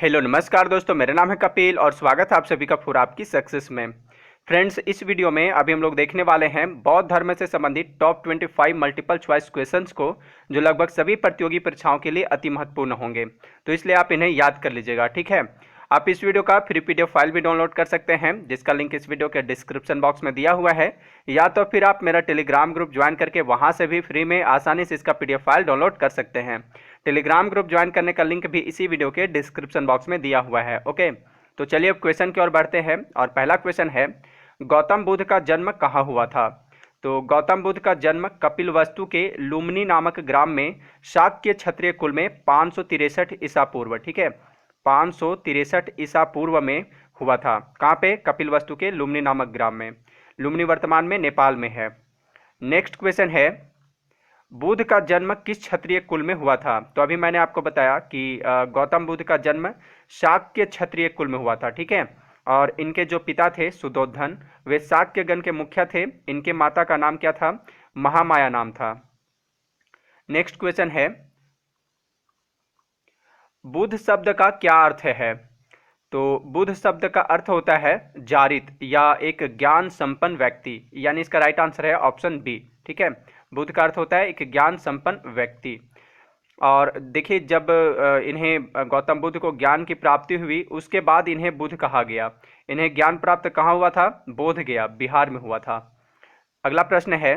Hello नमस्कार दोस्तों, मेरा नाम है कपिल और स्वागत है आप सभी का फॉर आपकी सक्सेस में। फ्रेंड्स, इस वीडियो में अभी हम लोग देखने वाले हैं बौद्ध धर्म से संबंधित टॉप 25 मल्टीपल चॉइस क्वेश्चंस को, जो लगभग सभी प्रतियोगी परीक्षाओं के लिए अति महत्वपूर्ण होंगे। तो इसलिए आप इन्हें याद कर लीजिएगा, ठीक है। आप इस वीडियो का फ्री पीडीएफ फाइल भी डाउनलोड कर सकते हैं, जिसका लिंक इस वीडियो के डिस्क्रिप्शन बॉक्स में दिया हुआ है, या तो फिर आप मेरा टेलीग्राम ग्रुप ज्वाइन करके वहां से भी फ्री में आसानी से इसका पीडीएफ फाइल डाउनलोड कर सकते हैं। टेलीग्राम ग्रुप ज्वाइन करने का लिंक भी इसी वीडियो के डिस्क्रिप्शन बॉक्स में दिया हुआ है। ओके, तो चलिए अब क्वेश्चन की ओर बढ़ते हैं। और पहला क्वेश्चन है, गौतम बुद्ध का जन्म कहाँ हुआ था? तो गौतम बुद्ध का जन्म कपिलवस्तु के लुम्बिनी नामक ग्राम में शाक्य क्षत्रिय कुल में 563 ईसा पूर्व, ठीक है, 563 ईसा पूर्व में हुआ था। कहाँ पे? कपिलवस्तु के लुम्बिनी नामक ग्राम में। लुम्बिनी वर्तमान में नेपाल में है। नेक्स्ट क्वेश्चन है, बुद्ध का जन्म किस क्षत्रिय कुल में हुआ था? तो अभी मैंने आपको बताया कि गौतम बुद्ध का जन्म शाक्य क्षत्रिय कुल में हुआ था, ठीक है। और इनके जो पिता थे सुदोधन, वे शाक्य गण के मुखिया थे। इनके माता का नाम क्या था? महामाया नाम था। नेक्स्ट क्वेश्चन है, बुद्ध शब्द का क्या अर्थ है? तो बुद्ध शब्द का अर्थ होता है जारित या एक ज्ञान संपन्न व्यक्ति, यानी इसका राइट आंसर है ऑप्शन बी, ठीक है। बुद्ध का अर्थ होता है एक ज्ञान संपन्न व्यक्ति। और देखिए, जब इन्हें गौतम बुद्ध को ज्ञान की प्राप्ति हुई, उसके बाद इन्हें बुद्ध कहा गया। इन्हें ज्ञान प्राप्त कहाँ हुआ था? बोध गया, बिहार में हुआ था। अगला प्रश्न है,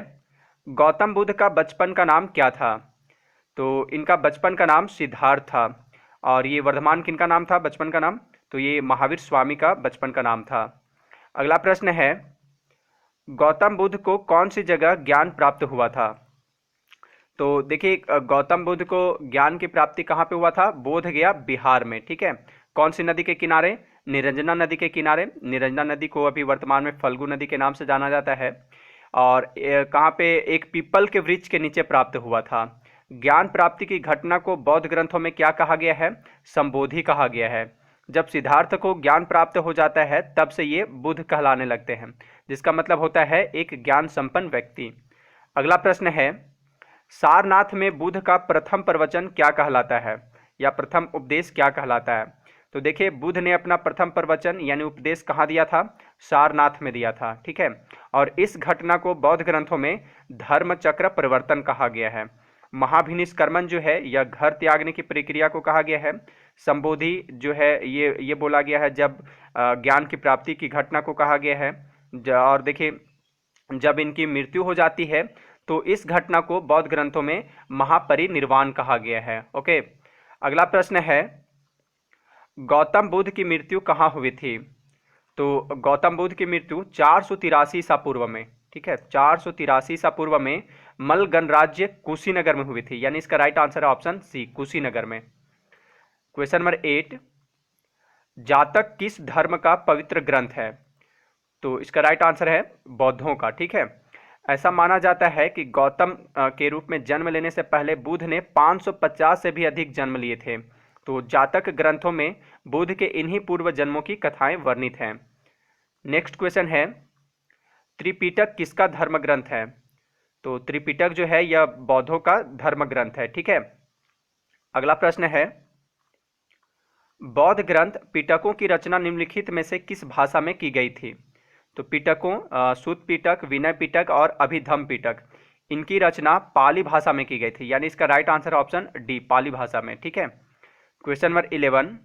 गौतम बुद्ध का बचपन का नाम क्या था? तो इनका बचपन का नाम सिद्धार्थ था। और ये वर्धमान किनका नाम था बचपन का नाम? तो ये महावीर स्वामी का बचपन का नाम था। अगला प्रश्न है, गौतम बुद्ध को कौन सी जगह ज्ञान प्राप्त हुआ था? तो देखिए, गौतम बुद्ध को ज्ञान की प्राप्ति कहाँ पे हुआ था? बोध गया, बिहार में, ठीक है। कौन सी नदी के किनारे? निरंजना नदी के किनारे। निरंजना नदी को अभी वर्तमान में फल्गु नदी के नाम से जाना जाता है। और कहाँ पे? एक पीपल के वृक्ष के नीचे प्राप्त हुआ था। ज्ञान प्राप्ति की घटना को बौद्ध ग्रंथों में क्या कहा गया है? संबोधि कहा गया है। जब सिद्धार्थ को ज्ञान प्राप्त हो जाता है, तब से ये बुद्ध कहलाने लगते हैं, जिसका मतलब होता है एक ज्ञान संपन्न व्यक्ति। अगला प्रश्न है, सारनाथ में बुद्ध का प्रथम प्रवचन क्या कहलाता है, या प्रथम उपदेश क्या कहलाता है? तो देखिए, बुद्ध ने अपना प्रथम प्रवचन यानी उपदेश कहाँ दिया था? सारनाथ में दिया था, ठीक है। और इस घटना को बौद्ध ग्रंथों में धर्म चक्र परिवर्तन कहा गया है। महाभिनिष्क्रमण जो है, यह घर त्यागने की प्रक्रिया को कहा गया है। संबोधि जो है, ये बोला गया है जब ज्ञान की प्राप्ति की घटना को कहा गया है। और देखिए, जब इनकी मृत्यु हो जाती है, तो इस घटना को बौद्ध ग्रंथों में महापरिनिर्वाण कहा गया है। ओके, अगला प्रश्न है, गौतम बुद्ध की मृत्यु कहाँ हुई थी? तो गौतम बुद्ध की मृत्यु 483 ईसा पूर्व में, ठीक है, 483 ईसा पूर्व में मल गणराज्य कुशीनगर में हुई थी, यानी इसका राइट आंसर है ऑप्शन सी, कुशीनगर में। क्वेश्चन नंबर 8, जातक किस धर्म का पवित्र ग्रंथ है? तो इसका राइट आंसर है बौद्धों का, ठीक है। ऐसा माना जाता है कि गौतम के रूप में जन्म लेने से पहले बुद्ध ने 550 से भी अधिक जन्म लिए थे। तो जातक ग्रंथों में बुद्ध के इन्हीं पूर्व जन्मों की कथाएं वर्णित हैं। नेक्स्ट क्वेश्चन है, त्रिपिटक किसका धर्म ग्रंथ है? तो त्रिपिटक जो है, यह बौद्धों का धर्म ग्रंथ है, ठीक है। अगला प्रश्न है, बौद्ध ग्रंथ पिटकों की रचना निम्नलिखित में से किस भाषा में की गई थी? तो पिटकों, सुत्त पिटक, विनय पिटक और अभिधम पिटक, इनकी रचना पाली भाषा में की गई थी, यानी इसका राइट आंसर ऑप्शन डी, पाली भाषा में, ठीक है। क्वेश्चन नंबर 11,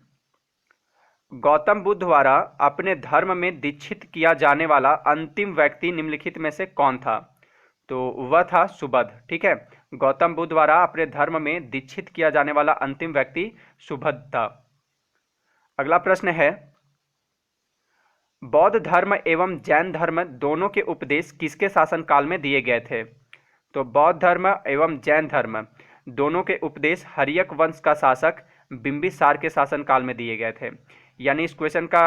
गौतम बुद्ध द्वारा अपने धर्म में दीक्षित किया जाने वाला अंतिम व्यक्ति निम्नलिखित में से कौन था? तो वह था सुबुद्ध, ठीक है। गौतम बुद्ध द्वारा अपने धर्म में दीक्षित किया जाने वाला अंतिम व्यक्ति सुबुद्ध था। अगला प्रश्न है, बौद्ध धर्म एवं जैन धर्म दोनों के उपदेश किसके शासन काल में दिए गए थे? तो बौद्ध धर्म एवं जैन धर्म दोनों के उपदेश हर्यक वंश का शासक बिंबिसार के शासन काल में दिए गए थे। यानी इस क्वेश्चन का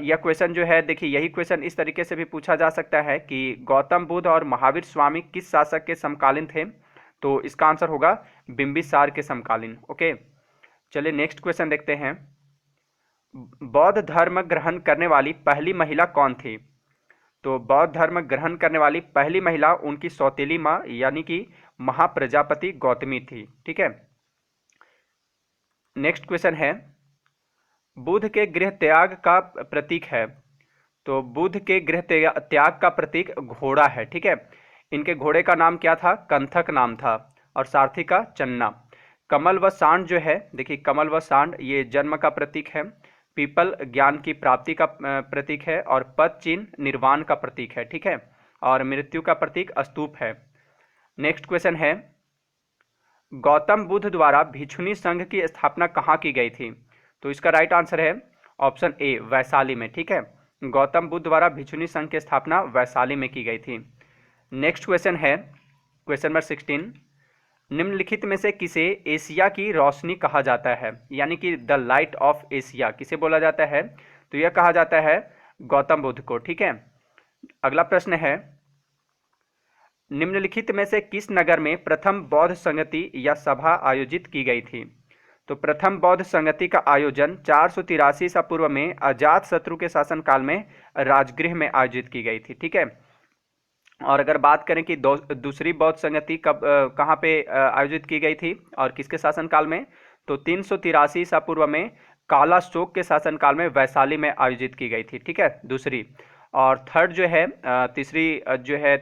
यह क्वेश्चन जो है, देखिए, यही क्वेश्चन इस तरीके से भी पूछा जा सकता है कि गौतम बुद्ध और महावीर स्वामी किस शासक के समकालीन थे? तो इसका आंसर होगा बिंबिसार के समकालीन। ओके, चलिए नेक्स्ट क्वेश्चन देखते हैं, बौद्ध धर्म ग्रहण करने वाली पहली महिला कौन थी? तो बौद्ध धर्म ग्रहण करने वाली पहली महिला उनकी सौतेली माँ यानी कि महाप्रजापति गौतमी थी, ठीक है। नेक्स्ट क्वेश्चन है, बुध के गृह त्याग का प्रतीक है। तो बुध के गृह त्याग का प्रतीक घोड़ा है, ठीक है। इनके घोड़े का नाम क्या था? कंथक नाम था। और सारथी का चन्ना। कमल व सांड जो है, देखिए कमल व सांड ये जन्म का प्रतीक है। पीपल ज्ञान की प्राप्ति का प्रतीक है। और पद चिन्ह निर्वाण का प्रतीक है, ठीक है। और मृत्यु का प्रतीक स्तूप है। नेक्स्ट क्वेश्चन है, गौतम बुद्ध द्वारा भिक्षुणी संघ की स्थापना कहाँ की गई थी? तो इसका राइट आंसर है ऑप्शन ए, वैशाली में, ठीक है। गौतम बुद्ध द्वारा भिक्षुणी संघ की स्थापना वैशाली में की गई थी। नेक्स्ट क्वेश्चन है क्वेश्चन नंबर 16, निम्नलिखित में से किसे एशिया की रोशनी कहा जाता है? यानी कि द लाइट ऑफ एशिया किसे बोला जाता है? तो यह कहा जाता है गौतम बुद्ध को, ठीक है। अगला प्रश्न है, निम्नलिखित में से किस नगर में प्रथम बौद्ध संगति या सभा आयोजित की गई थी? तो प्रथम बौद्ध संगति का आयोजन 483 ईसा पूर्व में अजात शत्रु के शासनकाल में राजगृह में आयोजित की गई थी, ठीक है। और अगर बात करें कि दूसरी बौद्ध संगति कब कहाँ पे आयोजित की गई थी और किसके शासनकाल में? तो 383 ईसा पूर्व में कालाशोक के शासनकाल में वैशाली में आयोजित की गई थी, ठीक है, दूसरी। और थर्ड जो है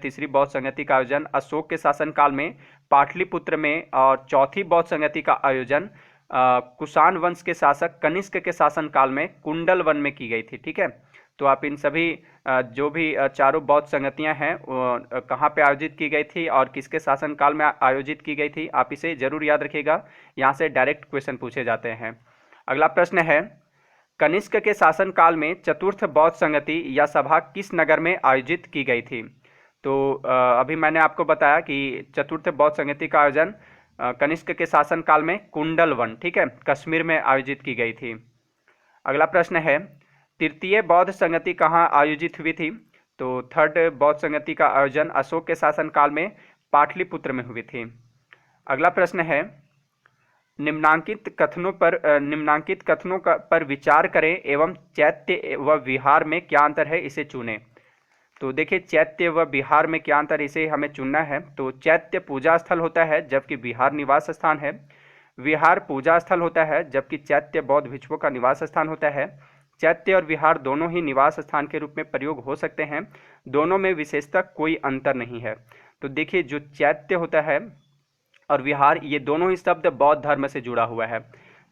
तीसरी बौद्ध संगति का आयोजन अशोक के शासनकाल में पाटलिपुत्र में। और चौथी बौद्ध संगति का आयोजन कुषाण वंश के शासक कनिष्क के शासनकाल में कुंडल वन में की गई थी, ठीक है। तो आप इन सभी जो भी चारों बौद्ध संगतियां हैं कहाँ पे आयोजित की गई थी और किसके शासनकाल में आयोजित की गई थी, आप इसे जरूर याद रखिएगा। यहाँ से डायरेक्ट क्वेश्चन पूछे जाते हैं। अगला प्रश्न है, कनिष्क के शासनकाल में चतुर्थ बौद्ध संगति या सभा किस नगर में आयोजित की गई थी? तो अभी मैंने आपको बताया कि चतुर्थ बौद्ध संगति का आयोजन कनिष्क के शासनकाल में कुंडल वन, ठीक है, कश्मीर में आयोजित की गई थी। अगला प्रश्न है, तृतीय बौद्ध संगति कहाँ आयोजित हुई थी? तो थर्ड बौद्ध संगति का आयोजन अशोक के शासनकाल में पाटलिपुत्र में हुई थी। अगला प्रश्न है, निम्नांकित कथनों पर विचार करें एवं चैत्य व विहार में क्या अंतर है, इसे चुनें। तो देखिए चैत्य व विहार में क्या अंतर, इसे हमें चुनना है। तो चैत्य पूजा स्थल होता है जबकि विहार निवास स्थान है। विहार पूजा स्थल होता है जबकि चैत्य बौद्ध भिक्षुओं का निवास स्थान होता है। चैत्य और विहार दोनों ही निवास स्थान के रूप में प्रयोग हो सकते हैं। दोनों में विशेषतः कोई अंतर नहीं है। तो देखिए जो चैत्य होता है और विहार ये दोनों ही शब्द बौद्ध धर्म से जुड़ा हुआ है।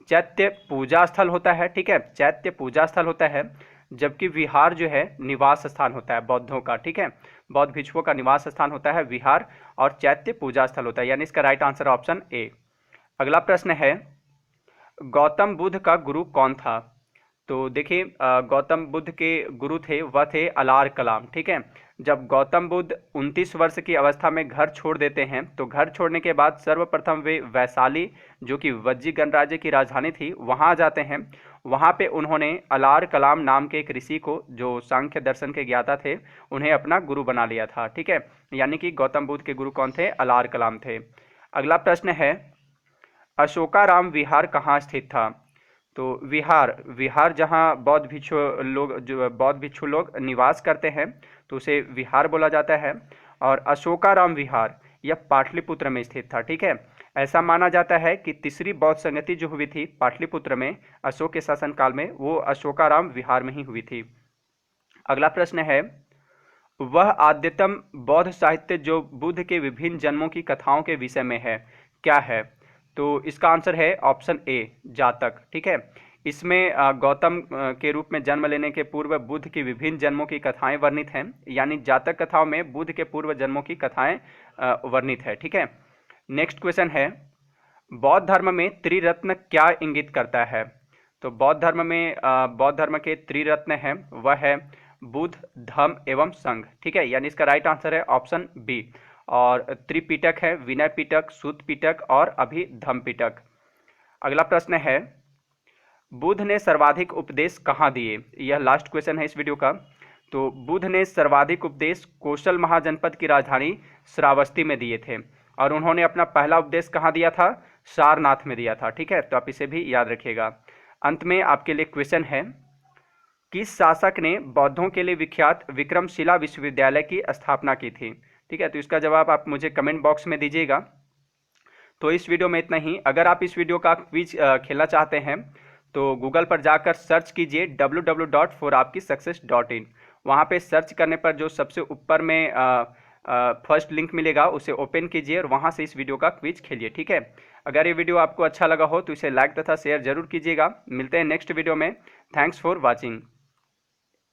चैत्य पूजा स्थल होता है, ठीक है, चैत्य पूजा स्थल होता है, जबकि विहार जो है निवास स्थान होता है बौद्धों का, ठीक है, बौद्ध भिक्षुओं का निवास स्थान होता है विहार और चैत्य पूजा स्थल होता है, यानी इसका राइट आंसर ऑप्शन ए। अगला प्रश्न है, गौतम बुद्ध का गुरु कौन था? तो देखिए गौतम बुद्ध के गुरु थे वह थे अलार कलाम, ठीक है। जब गौतम बुद्ध 29 वर्ष की अवस्था में घर छोड़ देते हैं तो घर छोड़ने के बाद सर्वप्रथम वे वैशाली जो कि वज्जी गणराज्य की राजधानी थी वहां जाते हैं। वहां पे उन्होंने अलार कलाम नाम के एक ऋषि को जो सांख्य दर्शन के ज्ञाता थे उन्हें अपना गुरु बना लिया था, ठीक है। यानी कि गौतम बुद्ध के गुरु कौन थे? अलार कलाम थे। अगला प्रश्न है, अशोकाराम विहार कहाँ स्थित था? तो विहार जहाँ बौद्ध भिक्षु लोग निवास करते हैं तो उसे विहार बोला जाता है। और अशोकाराम विहार यह पाटलिपुत्र में स्थित था, ठीक है। ऐसा माना जाता है कि तीसरी बौद्ध संगति जो हुई थी पाटलिपुत्र में अशोक के शासनकाल में वो अशोकाराम विहार में ही हुई थी। अगला प्रश्न है, वह आद्यतम बौद्ध साहित्य जो बुद्ध के विभिन्न जन्मों की कथाओं के विषय में है क्या है? तो इसका आंसर है ऑप्शन ए, जातक, ठीक है। इसमें गौतम के रूप में जन्म लेने के पूर्व बुद्ध की विभिन्न जन्मों की कथाएं वर्णित हैं, यानी जातक कथाओं में बुद्ध के पूर्व जन्मों की कथाएं वर्णित है, ठीक है। नेक्स्ट क्वेश्चन है, बौद्ध धर्म में त्रिरत्न क्या इंगित करता है? तो बौद्ध धर्म के त्रिरत्न हैं वह है बुद्ध, धम्म एवं संघ, ठीक है, यानी इसका राइट आंसर है ऑप्शन बी। और त्रिपिटक है विनय पिटक, सूत पिटक और अभिधम्म पिटक। अगला प्रश्न है, बुद्ध ने सर्वाधिक उपदेश कहाँ दिए? यह लास्ट क्वेश्चन है इस वीडियो का। तो बुद्ध ने सर्वाधिक उपदेश कौशल महाजनपद की राजधानी श्रावस्ती में दिए थे और उन्होंने अपना पहला उपदेश कहाँ दिया था? सारनाथ में दिया था, ठीक है। तो आप इसे भी याद रखिएगा। अंत में आपके लिए क्वेश्चन है, किस शासक ने बौद्धों के लिए विख्यात विक्रमशिला विश्वविद्यालय की स्थापना की थी? ठीक है, तो इसका जवाब आप मुझे कमेंट बॉक्स में दीजिएगा। तो इस वीडियो में इतना ही। अगर आप इस वीडियो का क्विज खेलना चाहते हैं तो गूगल पर जाकर सर्च कीजिए www.forApkiSuccess.in। वहाँ पे सर्च करने पर जो सबसे ऊपर में फर्स्ट लिंक मिलेगा उसे ओपन कीजिए और वहाँ से इस वीडियो का क्विज खेलिए। ठीक है, अगर ये वीडियो आपको अच्छा लगा हो तो इसे लाइक तथा शेयर जरूर कीजिएगा। मिलते हैं नेक्स्ट वीडियो में। Thanks for watching.